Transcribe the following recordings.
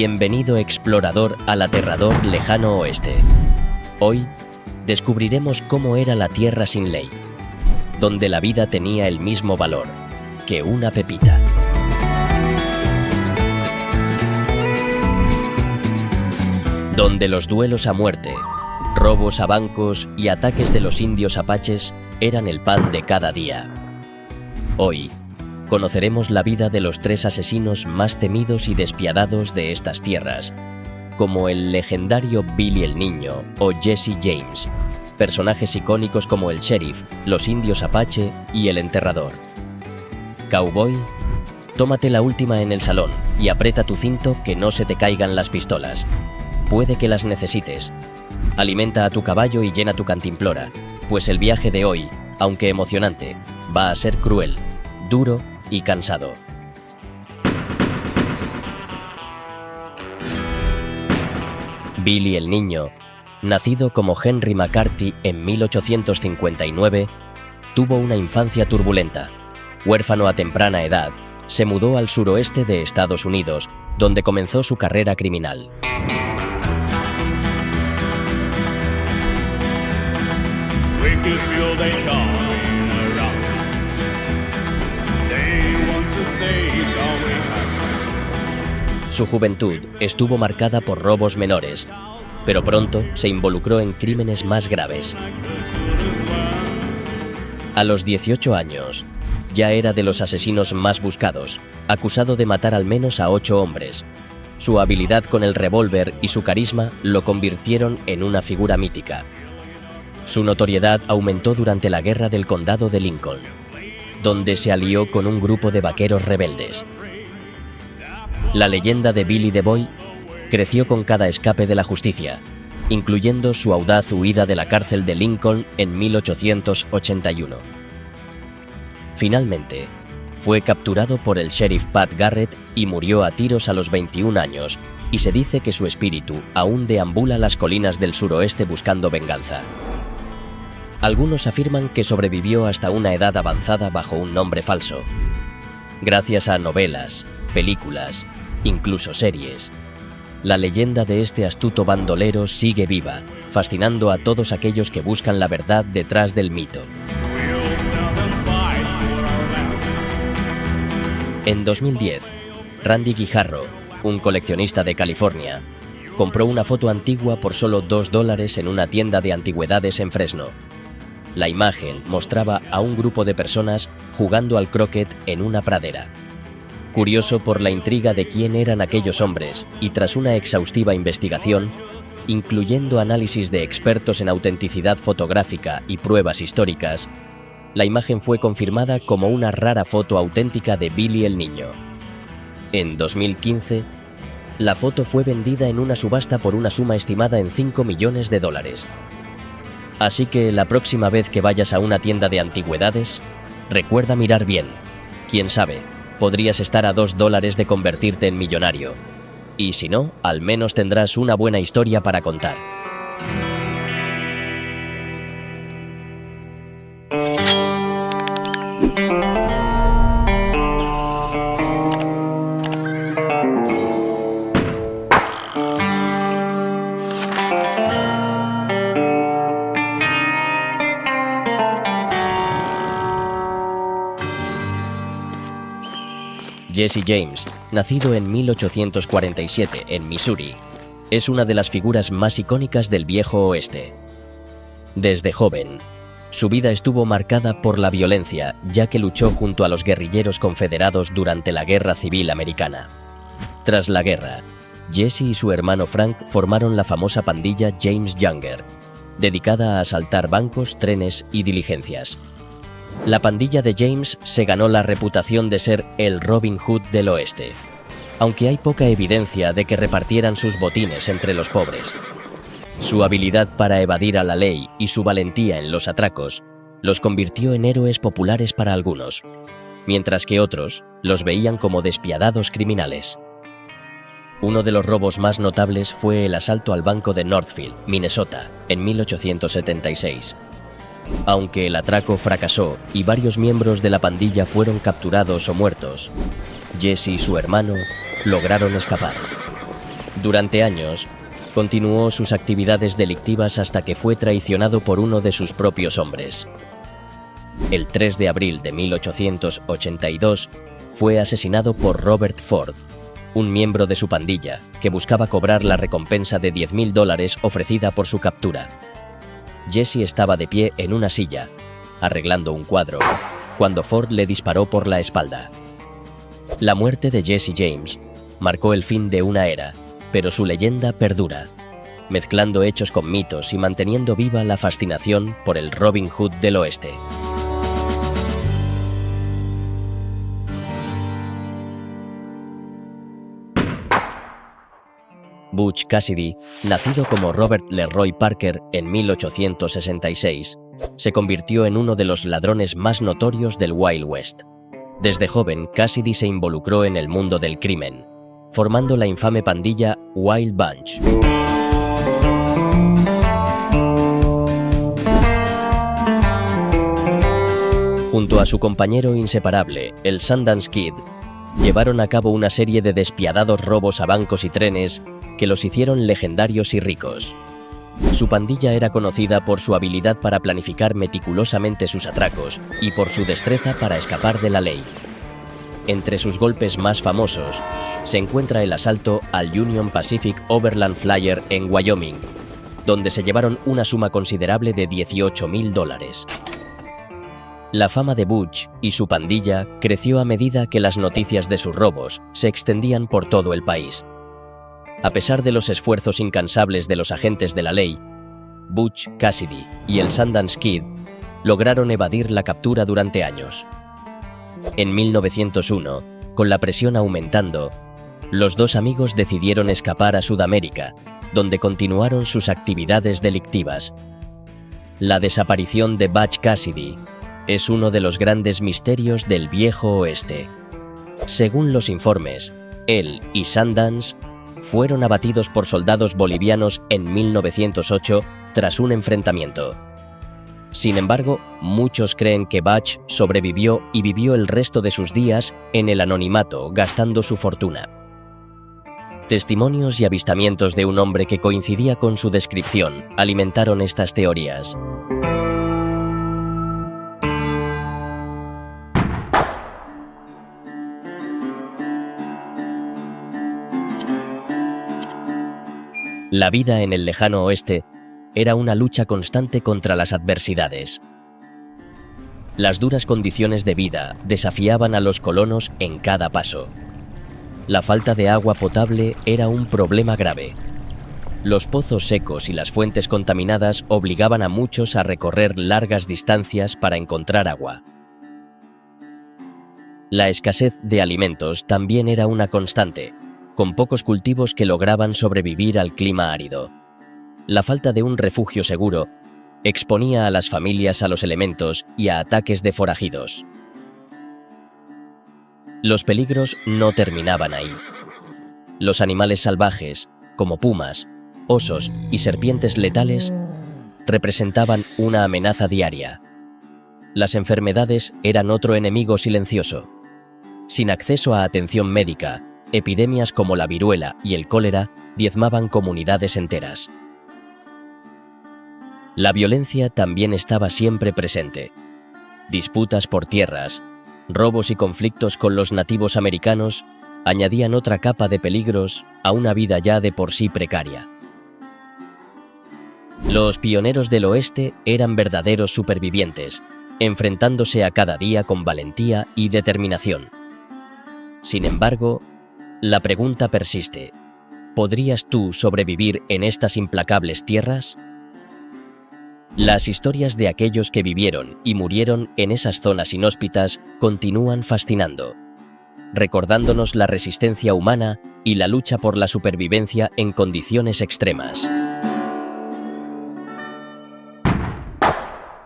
Bienvenido explorador al aterrador lejano oeste. Hoy descubriremos cómo era la tierra sin ley, donde la vida tenía el mismo valor que una pepita. Donde los duelos a muerte, robos a bancos y ataques de los indios apaches eran el pan de cada día. Hoy conoceremos la vida de los 3 asesinos más temidos y despiadados de estas tierras, como el legendario Billy el Niño o Jesse James, personajes icónicos como el sheriff, los indios apache y el enterrador. Cowboy, tómate la última en el salón y aprieta tu cinto que no se te caigan las pistolas. Puede que las necesites. Alimenta a tu caballo y llena tu cantimplora, pues el viaje de hoy, aunque emocionante, va a ser cruel, duro y cansado. Billy el Niño, nacido como Henry McCarthy en 1859, tuvo una infancia turbulenta. Huérfano a temprana edad, se mudó al suroeste de Estados Unidos, donde comenzó su carrera criminal. Su juventud estuvo marcada por robos menores, pero pronto se involucró en crímenes más graves. A los 18 años, ya era de los asesinos más buscados, acusado de matar al menos a 8 hombres. Su habilidad con el revólver y su carisma lo convirtieron en una figura mítica. Su notoriedad aumentó durante la Guerra del Condado de Lincoln, donde se alió con un grupo de vaqueros rebeldes. La leyenda de Billy the Boy creció con cada escape de la justicia, incluyendo su audaz huida de la cárcel de Lincoln en 1881. Finalmente, fue capturado por el sheriff Pat Garrett y murió a tiros a los 21 años, y se dice que su espíritu aún deambula las colinas del suroeste buscando venganza. Algunos afirman que sobrevivió hasta una edad avanzada bajo un nombre falso. Gracias a novelas, películas, incluso series, la leyenda de este astuto bandolero sigue viva, fascinando a todos aquellos que buscan la verdad detrás del mito. En 2010, Randy Guijarro, un coleccionista de California, compró una foto antigua por solo $2 en una tienda de antigüedades en Fresno. La imagen mostraba a un grupo de personas jugando al croquet en una pradera. Curioso por la intriga de quién eran aquellos hombres y tras una exhaustiva investigación, incluyendo análisis de expertos en autenticidad fotográfica y pruebas históricas, la imagen fue confirmada como una rara foto auténtica de Billy el Niño. En 2015, la foto fue vendida en una subasta por una suma estimada en $5 millones. Así que la próxima vez que vayas a una tienda de antigüedades, recuerda mirar bien. Quién sabe, podrías estar a $2 de convertirte en millonario. Y si no, al menos tendrás una buena historia para contar. Jesse James, nacido en 1847 en Missouri, es una de las figuras más icónicas del viejo oeste. Desde joven, su vida estuvo marcada por la violencia, ya que luchó junto a los guerrilleros confederados durante la Guerra Civil Americana. Tras la guerra, Jesse y su hermano Frank formaron la famosa pandilla James Younger, dedicada a asaltar bancos, trenes y diligencias. La pandilla de James se ganó la reputación de ser el Robin Hood del oeste, aunque hay poca evidencia de que repartieran sus botines entre los pobres. Su habilidad para evadir a la ley y su valentía en los atracos los convirtió en héroes populares para algunos, mientras que otros los veían como despiadados criminales. Uno de los robos más notables fue el asalto al banco de Northfield, Minnesota, en 1876. Aunque el atraco fracasó y varios miembros de la pandilla fueron capturados o muertos, Jesse y su hermano lograron escapar. Durante años, continuó sus actividades delictivas hasta que fue traicionado por uno de sus propios hombres. El 3 de abril de 1882 fue asesinado por Robert Ford, un miembro de su pandilla que buscaba cobrar la recompensa de $10,000 ofrecida por su captura. Jesse estaba de pie en una silla, arreglando un cuadro, cuando Ford le disparó por la espalda. La muerte de Jesse James marcó el fin de una era, pero su leyenda perdura, mezclando hechos con mitos y manteniendo viva la fascinación por el Robin Hood del Oeste. Butch Cassidy, nacido como Robert LeRoy Parker en 1866, se convirtió en uno de los ladrones más notorios del Wild West. Desde joven, Cassidy se involucró en el mundo del crimen, formando la infame pandilla Wild Bunch. Junto a su compañero inseparable, el Sundance Kid, llevaron a cabo una serie de despiadados robos a bancos y trenes que los hicieron legendarios y ricos. Su pandilla era conocida por su habilidad para planificar meticulosamente sus atracos y por su destreza para escapar de la ley. Entre sus golpes más famosos se encuentra el asalto al Union Pacific Overland Flyer en Wyoming, donde se llevaron una suma considerable de $18,000. La fama de Butch y su pandilla creció a medida que las noticias de sus robos se extendían por todo el país. A pesar de los esfuerzos incansables de los agentes de la ley, Butch Cassidy y el Sundance Kid lograron evadir la captura durante años. En 1901, con la presión aumentando, los dos amigos decidieron escapar a Sudamérica, donde continuaron sus actividades delictivas. La desaparición de Butch Cassidy es uno de los grandes misterios del Viejo Oeste. Según los informes, él y Sundance fueron abatidos por soldados bolivianos en 1908 tras un enfrentamiento. Sin embargo, muchos creen que Butch sobrevivió y vivió el resto de sus días en el anonimato, gastando su fortuna. Testimonios y avistamientos de un hombre que coincidía con su descripción alimentaron estas teorías. La vida en el lejano oeste era una lucha constante contra las adversidades. Las duras condiciones de vida desafiaban a los colonos en cada paso. La falta de agua potable era un problema grave. Los pozos secos y las fuentes contaminadas obligaban a muchos a recorrer largas distancias para encontrar agua. La escasez de alimentos también era una constante, con pocos cultivos que lograban sobrevivir al clima árido. La falta de un refugio seguro exponía a las familias a los elementos y a ataques de forajidos. Los peligros no terminaban ahí. Los animales salvajes, como pumas, osos y serpientes letales, representaban una amenaza diaria. Las enfermedades eran otro enemigo silencioso. Sin acceso a atención médica, epidemias como la viruela y el cólera diezmaban comunidades enteras. La violencia también estaba siempre presente. Disputas por tierras, robos y conflictos con los nativos americanos añadían otra capa de peligros a una vida ya de por sí precaria. Los pioneros del oeste eran verdaderos supervivientes, enfrentándose a cada día con valentía y determinación. Sin embargo, la pregunta persiste: ¿podrías tú sobrevivir en estas implacables tierras? Las historias de aquellos que vivieron y murieron en esas zonas inhóspitas continúan fascinando, recordándonos la resistencia humana y la lucha por la supervivencia en condiciones extremas.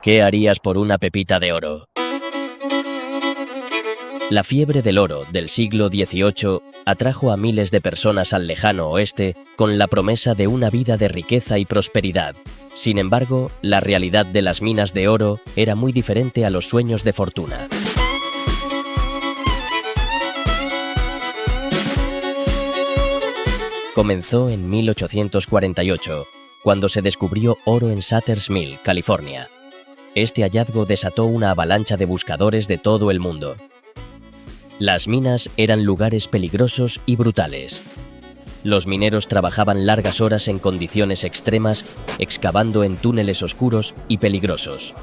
¿Qué harías por una pepita de oro? La fiebre del oro del siglo XVIII atrajo a miles de personas al lejano oeste con la promesa de una vida de riqueza y prosperidad. Sin embargo, la realidad de las minas de oro era muy diferente a los sueños de fortuna. comenzó en 1848, cuando se descubrió oro en Sutter's Mill, California. Este hallazgo desató una avalancha de buscadores de todo el mundo. Las minas eran lugares peligrosos y brutales. Los mineros trabajaban largas horas en condiciones extremas, excavando en túneles oscuros y peligrosos.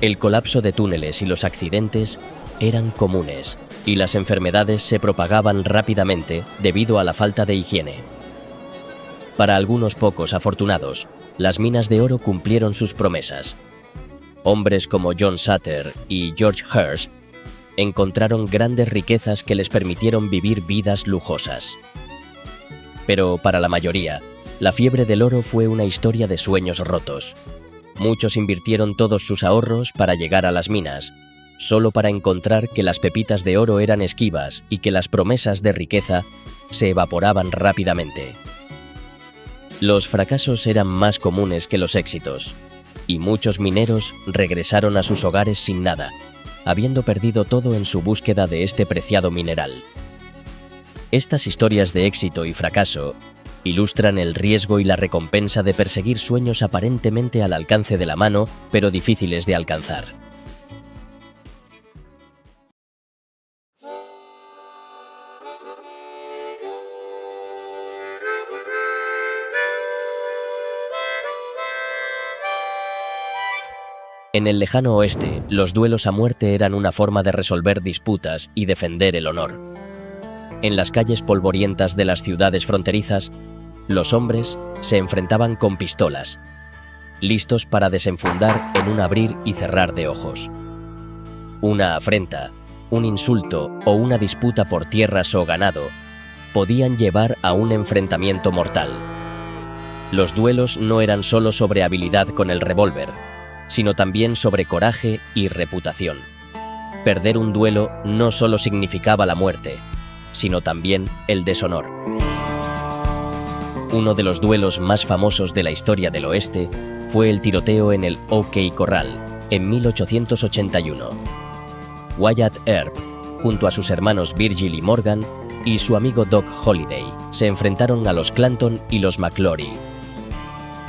El colapso de túneles y los accidentes eran comunes, y las enfermedades se propagaban rápidamente debido a la falta de higiene. Para algunos pocos afortunados, las minas de oro cumplieron sus promesas. Hombres como John Sutter y George Hearst encontraron grandes riquezas que les permitieron vivir vidas lujosas. Pero para la mayoría, la fiebre del oro fue una historia de sueños rotos. Muchos invirtieron todos sus ahorros para llegar a las minas, solo para encontrar que las pepitas de oro eran esquivas y que las promesas de riqueza se evaporaban rápidamente. Los fracasos eran más comunes que los éxitos, y muchos mineros regresaron a sus hogares sin nada, habiendo perdido todo en su búsqueda de este preciado mineral. Estas historias de éxito y fracaso ilustran el riesgo y la recompensa de perseguir sueños aparentemente al alcance de la mano, pero difíciles de alcanzar. En el lejano oeste, los duelos a muerte eran una forma de resolver disputas y defender el honor. En las calles polvorientas de las ciudades fronterizas, los hombres se enfrentaban con pistolas, listos para desenfundar en un abrir y cerrar de ojos. Una afrenta, un insulto o una disputa por tierras o ganado podían llevar a un enfrentamiento mortal. Los duelos no eran solo sobre habilidad con el revólver, sino también sobre coraje y reputación. Perder un duelo no solo significaba la muerte, sino también el deshonor. Uno de los duelos más famosos de la historia del oeste fue el tiroteo en el OK Corral, en 1881. Wyatt Earp, junto a sus hermanos Virgil y Morgan, y su amigo Doc Holliday, se enfrentaron a los Clanton y los McClory.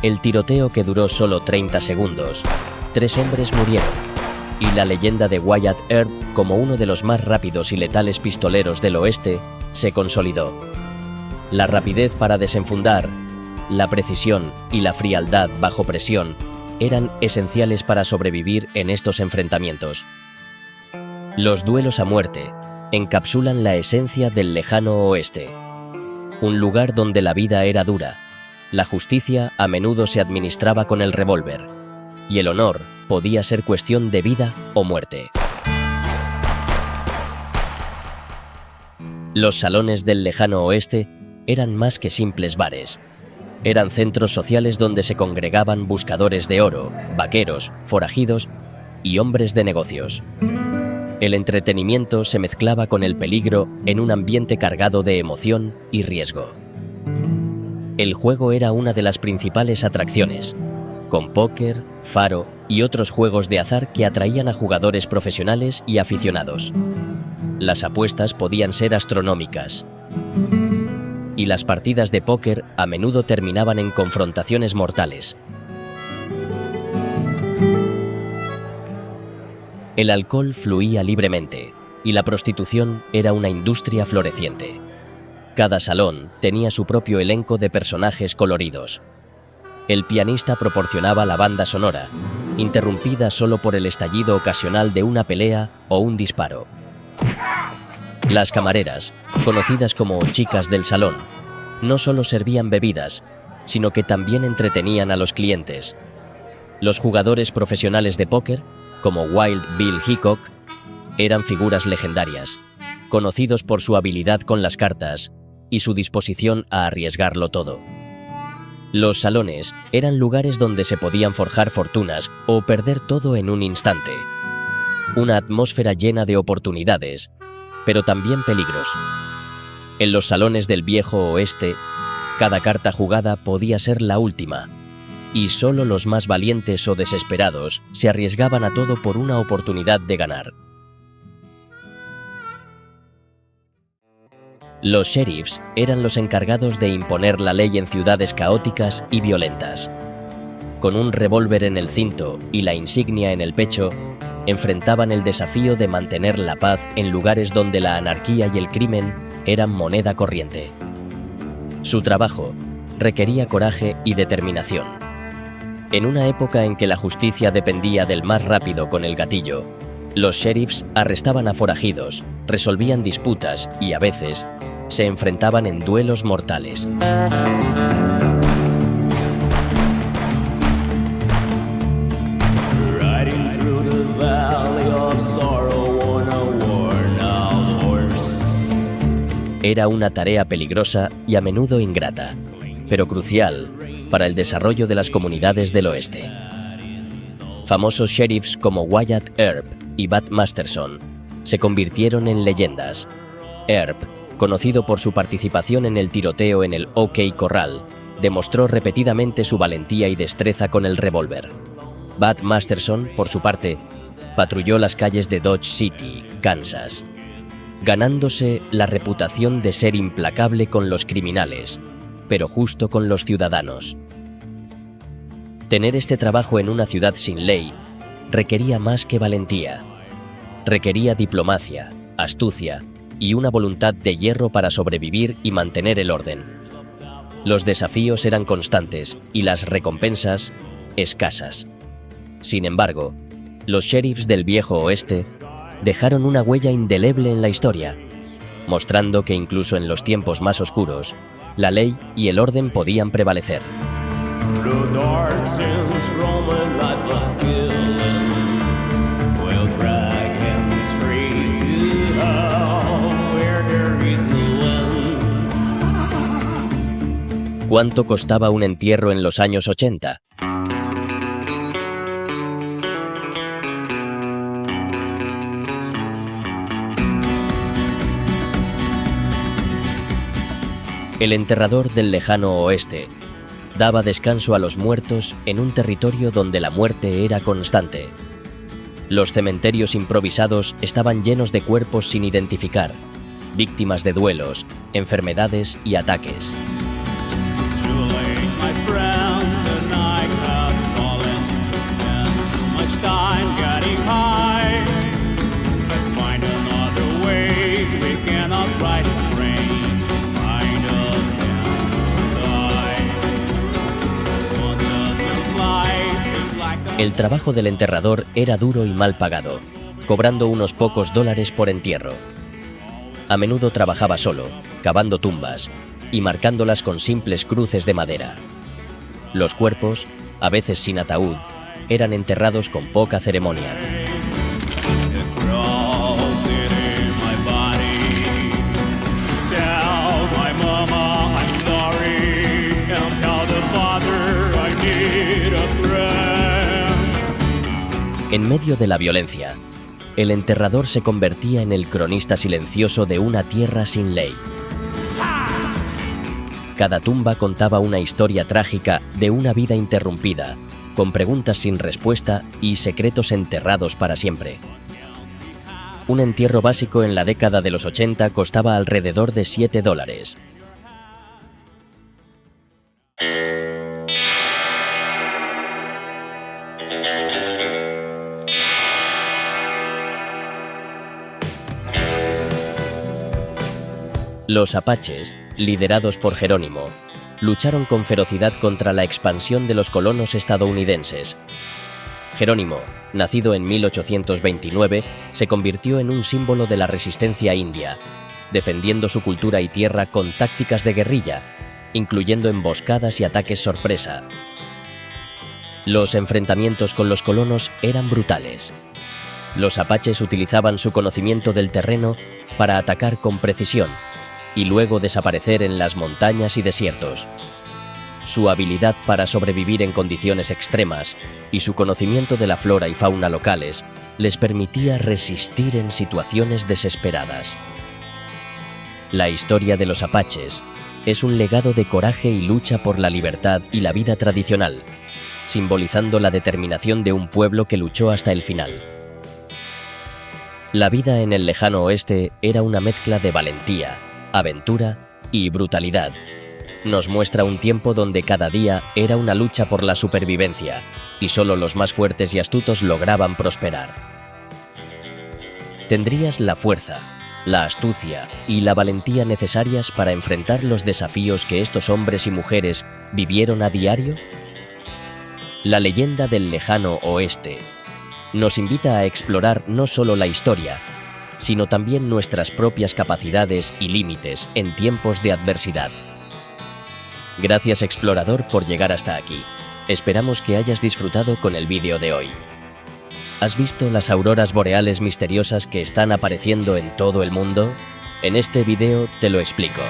El tiroteo, que duró solo 30 segundos, 3 hombres murieron, y la leyenda de Wyatt Earp como uno de los más rápidos y letales pistoleros del oeste se consolidó. La rapidez para desenfundar, la precisión y la frialdad bajo presión eran esenciales para sobrevivir en estos enfrentamientos. Los duelos a muerte encapsulan la esencia del lejano oeste, un lugar donde la vida era dura. La justicia a menudo se administraba con el revólver, y el honor podía ser cuestión de vida o muerte. Los salones del lejano oeste eran más que simples bares. Eran centros sociales donde se congregaban buscadores de oro, vaqueros, forajidos y hombres de negocios. El entretenimiento se mezclaba con el peligro en un ambiente cargado de emoción y riesgo. El juego era una de las principales atracciones, con póker, faro y otros juegos de azar que atraían a jugadores profesionales y aficionados. Las apuestas podían ser astronómicas, y las partidas de póker a menudo terminaban en confrontaciones mortales. El alcohol fluía libremente, y la prostitución era una industria floreciente. Cada salón tenía su propio elenco de personajes coloridos. El pianista proporcionaba la banda sonora, interrumpida solo por el estallido ocasional de una pelea o un disparo. Las camareras, conocidas como chicas del salón, no solo servían bebidas, sino que también entretenían a los clientes. Los jugadores profesionales de póker, como Wild Bill Hickok, eran figuras legendarias, conocidos por su habilidad con las cartas y su disposición a arriesgarlo todo. Los salones eran lugares donde se podían forjar fortunas o perder todo en un instante. Una atmósfera llena de oportunidades, pero también peligros. En los salones del viejo oeste, cada carta jugada podía ser la última, y solo los más valientes o desesperados se arriesgaban a todo por una oportunidad de ganar. Los sheriffs eran los encargados de imponer la ley en ciudades caóticas y violentas. Con un revólver en el cinto y la insignia en el pecho, enfrentaban el desafío de mantener la paz en lugares donde la anarquía y el crimen eran moneda corriente. Su trabajo requería coraje y determinación. En una época en que la justicia dependía del más rápido con el gatillo, los sheriffs arrestaban a forajidos, resolvían disputas y, a veces, se enfrentaban en duelos mortales. Era una tarea peligrosa y a menudo ingrata, pero crucial para el desarrollo de las comunidades del oeste. Famosos sheriffs como Wyatt Earp y Bud Masterson se convirtieron en leyendas. Earp, conocido por su participación en el tiroteo en el OK Corral, demostró repetidamente su valentía y destreza con el revólver. Bud Masterson, por su parte, patrulló las calles de Dodge City, Kansas, ganándose la reputación de ser implacable con los criminales, pero justo con los ciudadanos. Tener este trabajo en una ciudad sin ley requería más que valentía. Requería diplomacia, astucia y una voluntad de hierro para sobrevivir y mantener el orden. Los desafíos eran constantes y las recompensas escasas. Sin embargo, los sheriffs del viejo oeste dejaron una huella indeleble en la historia, mostrando que incluso en los tiempos más oscuros, la ley y el orden podían prevalecer. ¿Cuánto costaba un entierro en los años 80? El enterrador del lejano oeste daba descanso a los muertos en un territorio donde la muerte era constante. Los cementerios improvisados estaban llenos de cuerpos sin identificar, víctimas de duelos, enfermedades y ataques. El trabajo del enterrador era duro y mal pagado, cobrando unos pocos dólares por entierro. A menudo trabajaba solo, cavando tumbas y marcándolas con simples cruces de madera. Los cuerpos, a veces sin ataúd, eran enterrados con poca ceremonia. En medio de la violencia, el enterrador se convertía en el cronista silencioso de una tierra sin ley. Cada tumba contaba una historia trágica de una vida interrumpida, con preguntas sin respuesta y secretos enterrados para siempre. Un entierro básico en la década de los 80 costaba alrededor de $7. Los apaches, liderados por Jerónimo, lucharon con ferocidad contra la expansión de los colonos estadounidenses. Jerónimo, nacido en 1829, se convirtió en un símbolo de la resistencia india, defendiendo su cultura y tierra con tácticas de guerrilla, incluyendo emboscadas y ataques sorpresa. Los enfrentamientos con los colonos eran brutales. Los apaches utilizaban su conocimiento del terreno para atacar con precisión y luego desaparecer en las montañas y desiertos. Su habilidad para sobrevivir en condiciones extremas y su conocimiento de la flora y fauna locales les permitía resistir en situaciones desesperadas. La historia de los apaches es un legado de coraje y lucha por la libertad y la vida tradicional, simbolizando la determinación de un pueblo que luchó hasta el final. La vida en el lejano oeste era una mezcla de valentía, aventura y brutalidad. Nos muestra un tiempo donde cada día era una lucha por la supervivencia y solo los más fuertes y astutos lograban prosperar. Tendrías la fuerza, la astucia y la valentía necesarias para enfrentar los desafíos que estos hombres y mujeres vivieron a diario. La leyenda del lejano oeste nos invita a explorar no solo la historia, sino también nuestras propias capacidades y límites en tiempos de adversidad. Gracias, explorador, por llegar hasta aquí. Esperamos que hayas disfrutado con el vídeo de hoy. ¿Has visto las auroras boreales misteriosas que están apareciendo en todo el mundo? En este vídeo te lo explico.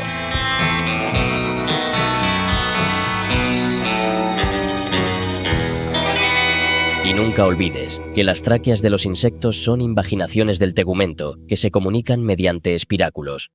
Y nunca olvides que las tráqueas de los insectos son invaginaciones del tegumento que se comunican mediante espiráculos.